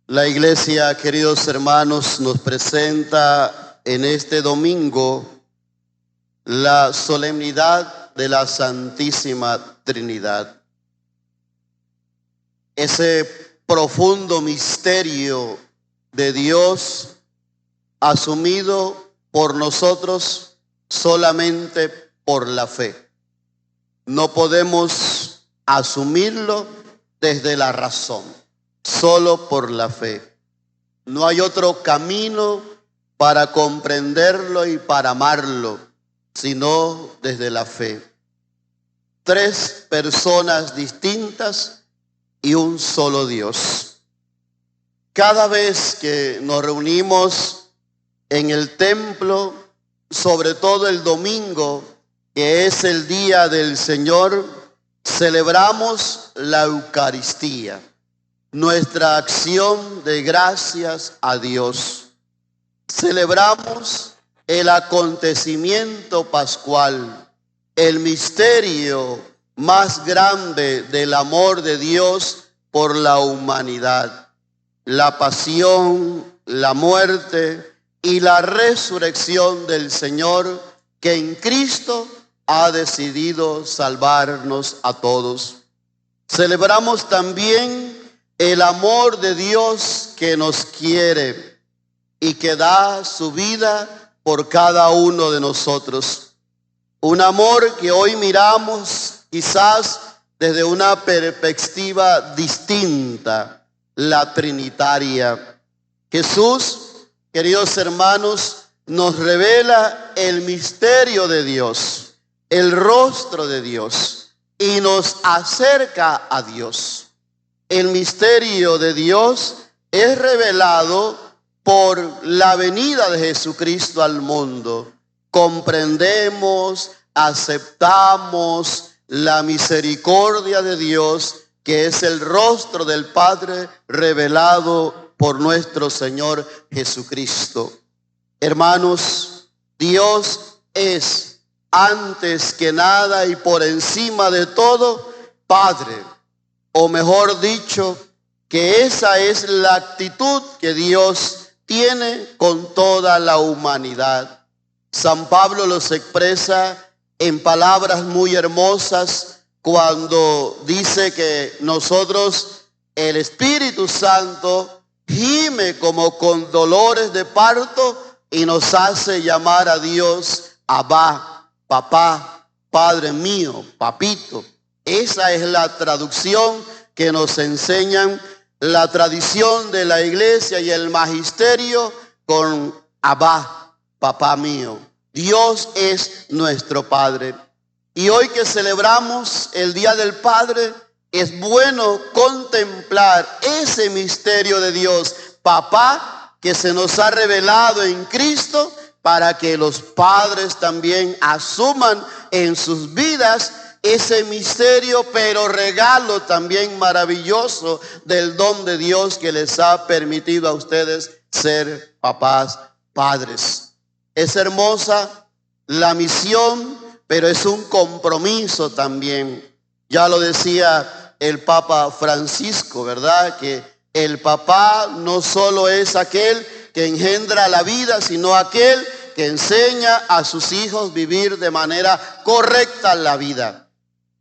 La iglesia, queridos hermanos, nos presenta en este domingo la solemnidad de la Santísima Trinidad. Ese profundo misterio de Dios asumido por nosotros solamente por la fe. No podemos asumirlo desde la razón, solo por la fe. No hay otro camino para comprenderlo y para amarlo, sino desde la fe. Tres personas distintas y un solo Dios. Cada vez que nos reunimos en el templo, sobre todo el domingo, que es el día del Señor, celebramos la Eucaristía, nuestra acción de gracias a Dios. Celebramos el acontecimiento pascual, el misterio más grande del amor de Dios por la humanidad, la pasión, la muerte y la resurrección del Señor, que en Cristo ha decidido salvarnos a todos. Celebramos también el amor de Dios que nos quiere y que da su vida por cada uno de nosotros. Un amor que hoy miramos quizás desde una perspectiva distinta, la trinitaria. Jesús, queridos hermanos, nos revela el misterio de Dios, el rostro de Dios, y nos acerca a Dios. El misterio de Dios es revelado por la venida de Jesucristo al mundo. Comprendemos, aceptamos la misericordia de Dios, que es el rostro del Padre revelado por nuestro Señor Jesucristo. Hermanos, Dios es, antes que nada y por encima de todo, Padre. O mejor dicho, que esa es la actitud que Dios tiene con toda la humanidad. San Pablo los expresa en palabras muy hermosas cuando dice que nosotros, el Espíritu Santo, gime como con dolores de parto y nos hace llamar a Dios Abba, papá, Padre mío, papito. Esa es la traducción que nos enseñan la tradición de la iglesia y el magisterio con Abba, papá mío. Dios es nuestro Padre. Y hoy que celebramos el Día del Padre, es bueno contemplar ese misterio de Dios, papá, que se nos ha revelado en Cristo, para que los padres también asuman en sus vidas ese misterio, pero regalo también maravilloso del don de Dios que les ha permitido a ustedes ser papás, padres. Es hermosa la misión, pero es un compromiso también. Ya lo decía el Papa Francisco, ¿verdad? Que el papá no solo es aquel que engendra la vida, sino aquel que enseña a sus hijos vivir de manera correcta la vida.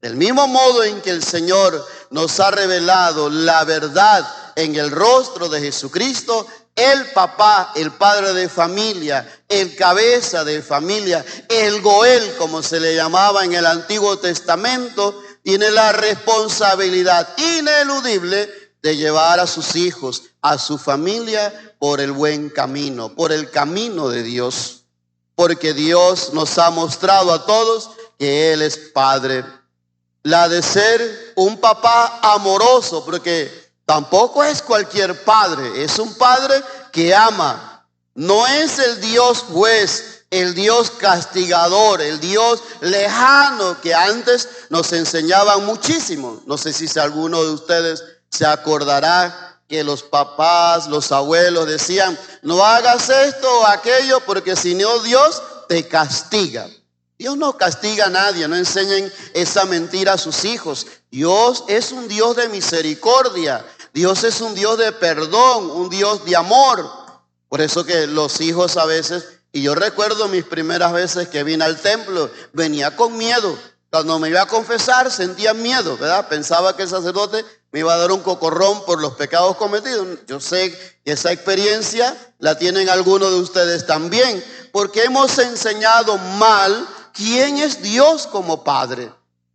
Del mismo modo en que el Señor nos ha revelado la verdad en el rostro de Jesucristo, el papá, el padre de familia, el cabeza de familia, el Goel, como se le llamaba en el Antiguo Testamento, tiene la responsabilidad ineludible de llevar a sus hijos, a su familia, por el buen camino, por el camino de Dios. Porque Dios nos ha mostrado a todos que Él es Padre. La de ser un papá amoroso, porque tampoco es cualquier padre, es un padre que ama. No es el Dios juez, el Dios castigador, el Dios lejano que antes nos enseñaban muchísimo. No sé si alguno de ustedes se acordará que los papás, los abuelos decían: no hagas esto o aquello, porque si no Dios te castiga. Dios no castiga a nadie, no enseñen esa mentira a sus hijos. Dios es un Dios de misericordia. Dios es un Dios de perdón, un Dios de amor. Por eso que los hijos a veces, y yo recuerdo mis primeras veces que vine al templo, venía con miedo. Cuando me iba a confesar sentía miedo, ¿verdad? Pensaba que el sacerdote me iba a dar un cocorrón por los pecados cometidos. Yo sé que esa experiencia la tienen algunos de ustedes también, porque hemos enseñado mal quién es Dios como Padre.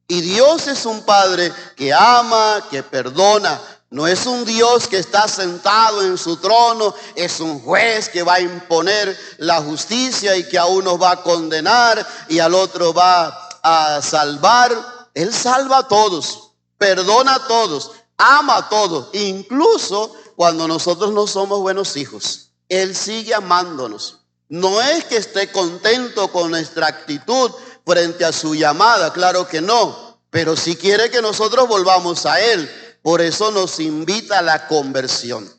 Y Dios es un Padre que ama, que perdona. No es un Dios que está sentado en su trono, es un juez que va a imponer la justicia y que a uno va a condenar y al otro va a salvar. Él salva a todos, perdona a todos, ama a todos, incluso cuando nosotros no somos buenos hijos. Él sigue amándonos. No es que esté contento con nuestra actitud frente a su llamada, claro que no, pero sí quiere que nosotros volvamos a Él. Por eso nos invita a la conversión.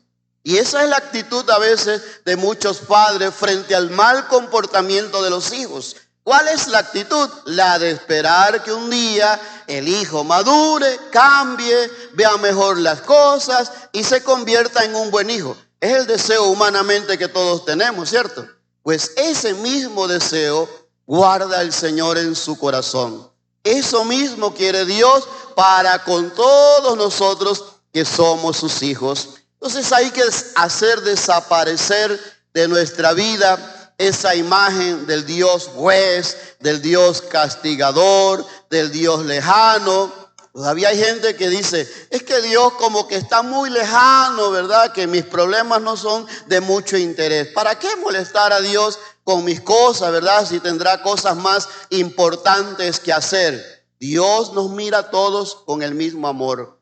Y esa es la actitud a veces de muchos padres frente al mal comportamiento de los hijos. ¿Cuál es la actitud? La de esperar que un día el hijo madure, cambie, vea mejor las cosas y se convierta en un buen hijo. Es el deseo humanamente que todos tenemos, ¿cierto? Pues ese mismo deseo guarda el Señor en su corazón. Eso mismo quiere Dios para con todos nosotros que somos sus hijos. Entonces hay que hacer desaparecer de nuestra vida esa imagen del Dios juez, del Dios castigador, del Dios lejano. Todavía hay gente que dice, es que Dios como que está muy lejano, ¿verdad? Que mis problemas no son de mucho interés. ¿Para qué molestar a Dios con mis cosas, verdad? Si tendrá cosas más importantes que hacer. Dios nos mira a todos con el mismo amor.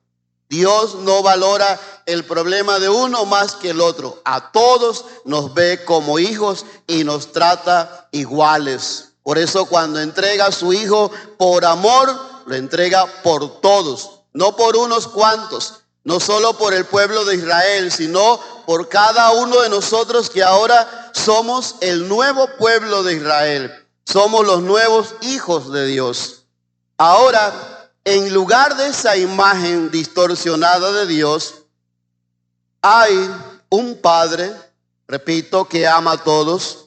Dios no valora el problema de uno más que el otro. A todos nos ve como hijos y nos trata iguales. Por eso cuando entrega a su hijo por amor, lo entrega por todos, no por unos cuantos, no solo por el pueblo de Israel, sino por cada uno de nosotros que ahora somos el nuevo pueblo de Israel. Somos los nuevos hijos de Dios. Ahora, en lugar de esa imagen distorsionada de Dios, hay un Padre, repito, que ama a todos,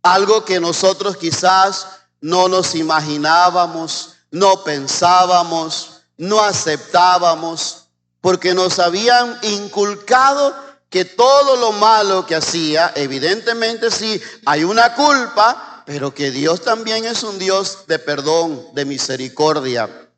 algo que nosotros quizás no nos imaginábamos, no pensábamos, no aceptábamos, porque nos habían inculcado que todo lo malo que hacía, evidentemente sí, hay una culpa, pero que Dios también es un Dios de perdón, de misericordia.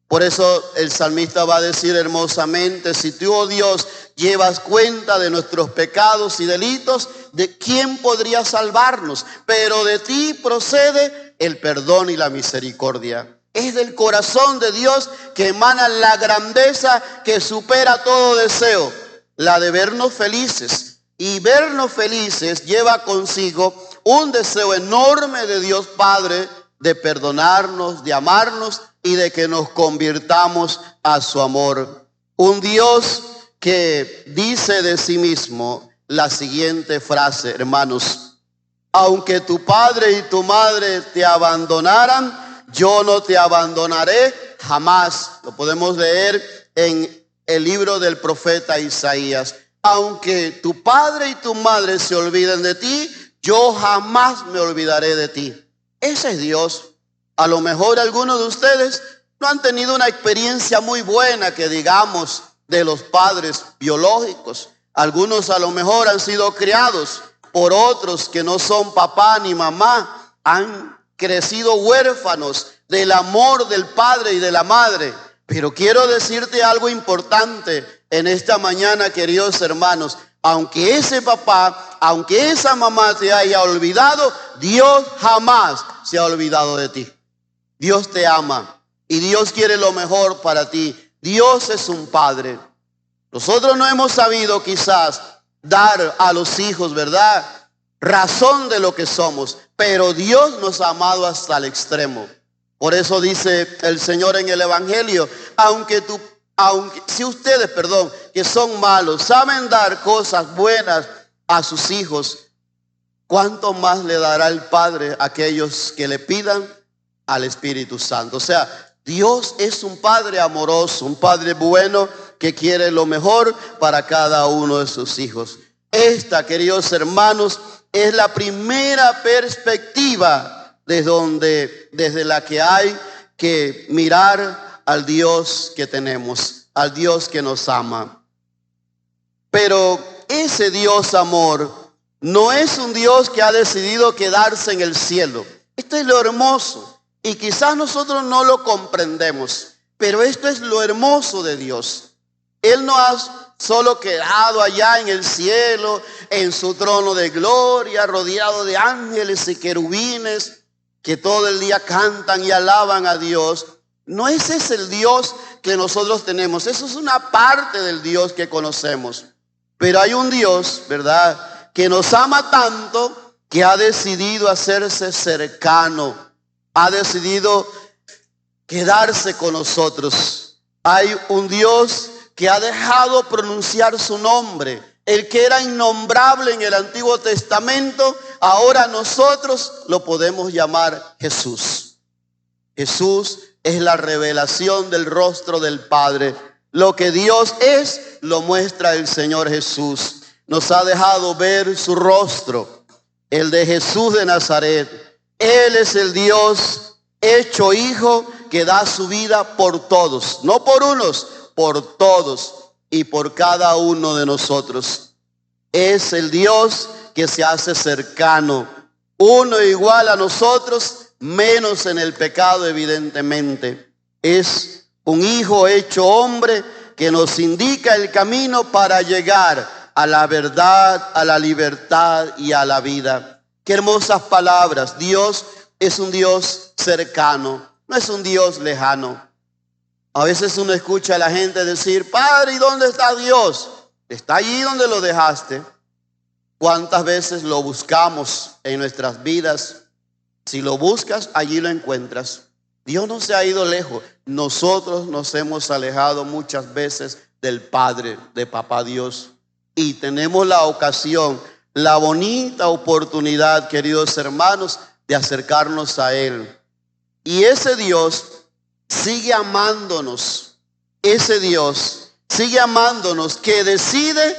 Por eso el salmista va a decir hermosamente, si tú, oh Dios, llevas cuenta de nuestros pecados y delitos, ¿de quién podría salvarnos? Pero de ti procede el perdón y la misericordia. Es del corazón de Dios que emana la grandeza que supera todo deseo, la de vernos felices. Y vernos felices lleva consigo un deseo enorme de Dios Padre de perdonarnos, de amarnos y de que nos convirtamos a su amor. Un Dios que dice de sí mismo la siguiente frase, hermanos: aunque tu padre y tu madre te abandonaran, yo no te abandonaré jamás. Lo podemos leer en el libro del profeta Isaías. Aunque tu padre y tu madre se olviden de ti, yo jamás me olvidaré de ti. Ese es Dios. A lo mejor algunos de ustedes no han tenido una experiencia muy buena, que digamos, de los padres biológicos. Algunos a lo mejor han sido criados por otros que no son papá ni mamá. Han crecido huérfanos del amor del padre y de la madre. Pero quiero decirte algo importante en esta mañana, queridos hermanos. Aunque ese papá, aunque esa mamá te haya olvidado, Dios jamás se ha olvidado de ti. Dios te ama y Dios quiere lo mejor para ti. Dios es un padre. Nosotros no hemos sabido quizás dar a los hijos, ¿verdad?, razón de lo que somos, pero Dios nos ha amado hasta el extremo. Por eso dice el Señor en el Evangelio, si ustedes, que son malos, saben dar cosas buenas a sus hijos, ¿cuánto más le dará el Padre a aquellos que le pidan al Espíritu Santo? O sea, Dios es un Padre amoroso, un Padre bueno, que quiere lo mejor para cada uno de sus hijos. Esta, queridos hermanos, es la primera perspectiva desde la que hay que mirar al Dios que tenemos, al Dios que nos ama. Pero ese Dios amor no es un Dios que ha decidido quedarse en el cielo. Esto es lo hermoso y quizás nosotros no lo comprendemos, pero esto es lo hermoso de Dios. Él no ha solo quedado allá en el cielo, en su trono de gloria, rodeado de ángeles y querubines que todo el día cantan y alaban a Dios. No ese es el Dios que nosotros tenemos. Eso es una parte del Dios que conocemos. Pero hay un Dios, ¿verdad?, que nos ama tanto que ha decidido hacerse cercano, ha decidido quedarse con nosotros. Hay un Dios que ha dejado pronunciar su nombre. El que era innombrable en el Antiguo Testamento, ahora nosotros lo podemos llamar Jesús. Jesús es la revelación del rostro del Padre. Lo que Dios es, lo muestra el Señor Jesús. Nos ha dejado ver su rostro, el de Jesús de Nazaret. Él es el Dios hecho hijo que da su vida por todos, no por unos, por todos y por cada uno de nosotros. Es el Dios que se hace cercano, uno igual a nosotros, menos en el pecado evidentemente. Es un hijo hecho hombre que nos indica el camino para llegar a la verdad, a la libertad y a la vida. Qué hermosas palabras. Dios es un Dios cercano, no es un Dios lejano. A veces uno escucha a la gente decir: Padre, ¿y dónde está Dios? Está allí donde lo dejaste. ¿Cuántas veces lo buscamos en nuestras vidas? Si lo buscas, allí lo encuentras. Dios no se ha ido lejos. Nosotros nos hemos alejado muchas veces del Padre, de Papá Dios. Y tenemos la ocasión, la bonita oportunidad, queridos hermanos, de acercarnos a Él. Y ese Dios sigue amándonos. Ese Dios sigue amándonos, que decide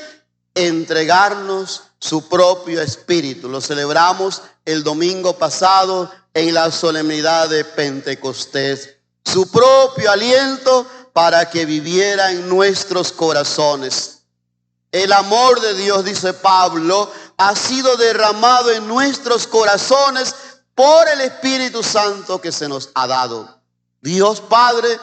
entregarnos su propio espíritu. Lo celebramos el domingo pasado en la solemnidad de Pentecostés. Su propio aliento para que viviera en nuestros corazones. El amor de Dios, dice Pablo, ha sido derramado en nuestros corazones por el Espíritu Santo que se nos ha dado. Dios Padre,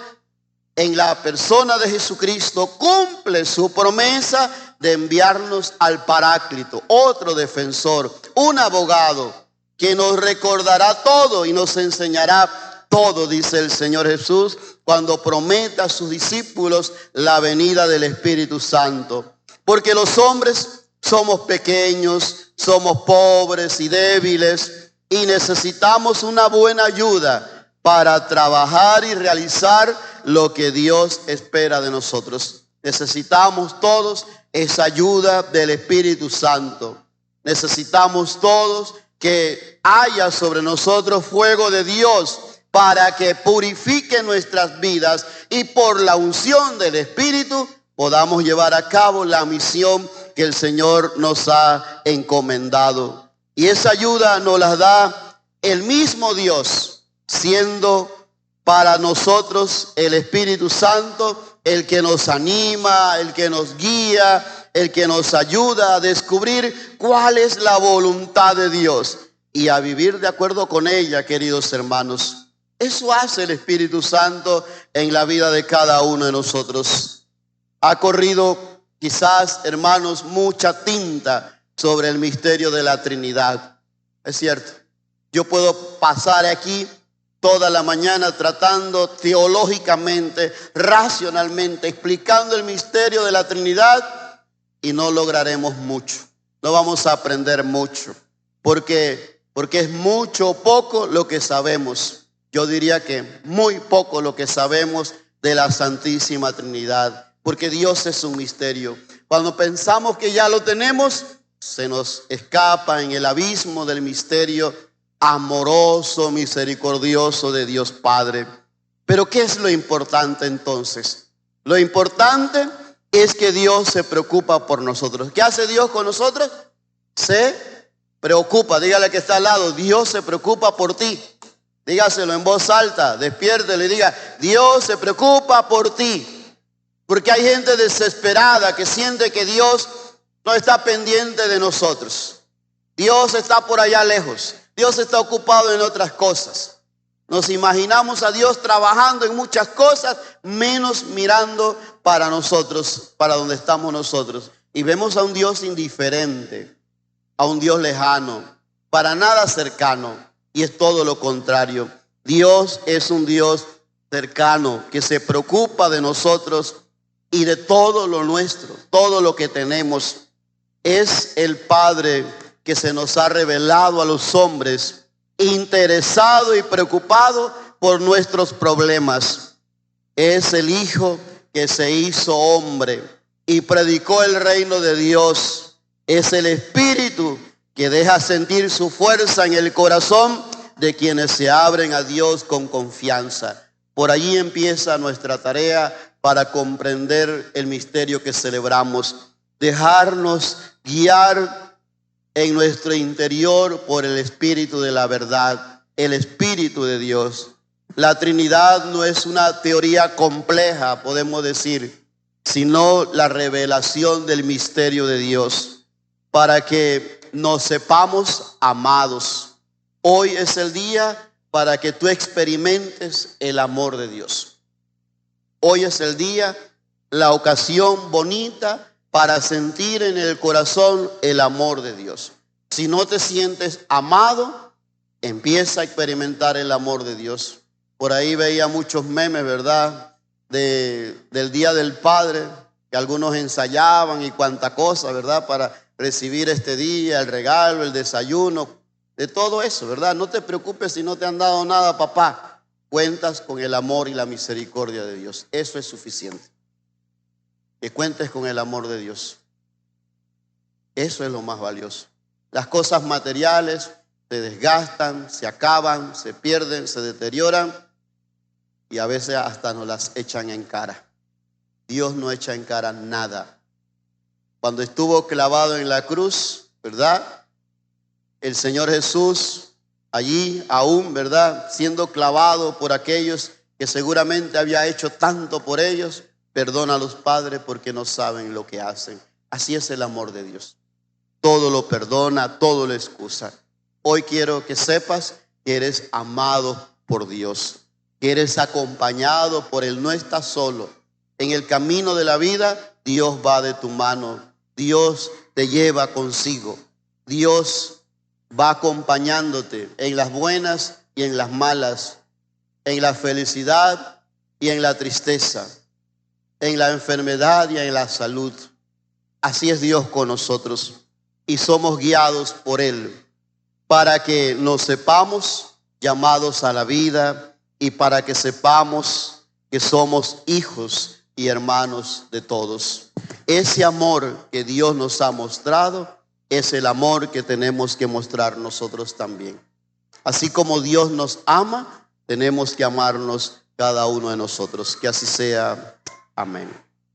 en la persona de Jesucristo, cumple su promesa de enviarnos al Paráclito, otro defensor, un abogado que nos recordará todo y nos enseñará todo, dice el Señor Jesús, cuando promete a sus discípulos la venida del Espíritu Santo. Porque los hombres somos pequeños, somos pobres y débiles y necesitamos una buena ayuda para trabajar y realizar lo que Dios espera de nosotros. Necesitamos todos esa ayuda del Espíritu Santo. Necesitamos todos que haya sobre nosotros fuego de Dios para que purifique nuestras vidas y por la unción del Espíritu podamos llevar a cabo la misión que el Señor nos ha encomendado. Y esa ayuda nos la da el mismo Dios, siendo para nosotros el Espíritu Santo el que nos anima, el que nos guía, el que nos ayuda a descubrir cuál es la voluntad de Dios y a vivir de acuerdo con ella, queridos hermanos. Eso hace el Espíritu Santo en la vida de cada uno de nosotros. Ha corrido quizás, hermanos, mucha tinta sobre el misterio de la Trinidad. Es cierto, yo puedo pasar aquí toda la mañana tratando teológicamente, racionalmente, explicando el misterio de la Trinidad y no lograremos mucho. No vamos a aprender mucho. Porque es mucho o poco lo que sabemos. Yo diría que muy poco lo que sabemos de la Santísima Trinidad. Porque Dios es un misterio. Cuando pensamos que ya lo tenemos, se nos escapa en el abismo del misterio amoroso, misericordioso de Dios Padre. Pero ¿qué es lo importante entonces? Lo importante es que Dios se preocupa por nosotros. ¿Qué hace Dios con nosotros? Se preocupa. Dígale que está al lado, Dios se preocupa por ti. Dígaselo en voz alta, despiértelo y diga, Dios se preocupa por ti. Porque hay gente desesperada que siente que Dios no está pendiente de nosotros. Dios está por allá lejos. Dios está ocupado en otras cosas. Nos imaginamos a Dios trabajando en muchas cosas, menos mirando para nosotros, para donde estamos nosotros. Y vemos a un Dios indiferente, a un Dios lejano, para nada cercano. Y es todo lo contrario. Dios es un Dios cercano que se preocupa de nosotros y de todo lo nuestro, todo lo que tenemos. Es el Padre que se nos ha revelado a los hombres, interesado y preocupado por nuestros problemas. Es el Hijo que se hizo hombre y predicó el reino de Dios. Es el Espíritu que deja sentir su fuerza en el corazón de quienes se abren a Dios con confianza. Por allí empieza nuestra tarea para comprender el misterio que celebramos. Dejarnos guiar en nuestro interior por el Espíritu de la verdad, el Espíritu de Dios. La Trinidad no es una teoría compleja, podemos decir, sino la revelación del misterio de Dios para que nos sepamos amados. Hoy es el día para que tú experimentes el amor de Dios. Hoy es el día, la ocasión bonita para sentir en el corazón el amor de Dios. Si no te sientes amado, empieza a experimentar el amor de Dios. Por ahí veía muchos memes, ¿verdad? Del Día del Padre, que algunos ensayaban y cuánta cosa, ¿verdad? Para recibir este día, el regalo, el desayuno, de todo eso, ¿verdad? No te preocupes si no te han dado nada, papá. Cuentas con el amor y la misericordia de Dios. Eso es suficiente. Que cuentes con el amor de Dios. Eso es lo más valioso. Las cosas materiales se desgastan, se acaban, se pierden, se deterioran y a veces hasta nos las echan en cara. Dios no echa en cara nada. Cuando estuvo clavado en la cruz, ¿verdad? El Señor Jesús allí aún, ¿verdad? Siendo clavado por aquellos que seguramente había hecho tanto por ellos, perdona a los padres porque no saben lo que hacen. Así es el amor de Dios. Todo lo perdona, todo lo excusa. Hoy quiero que sepas que eres amado por Dios, que eres acompañado por Él. No estás solo. En el camino de la vida, Dios va de tu mano. Dios te lleva consigo. Dios va acompañándote en las buenas y en las malas, en la felicidad y en la tristeza, en la enfermedad y en la salud. Así es Dios con nosotros y somos guiados por Él para que nos sepamos llamados a la vida y para que sepamos que somos hijos y hermanos de todos. Ese amor que Dios nos ha mostrado es el amor que tenemos que mostrar nosotros también. Así como Dios nos ama, tenemos que amarnos cada uno de nosotros. Que así sea. Amén.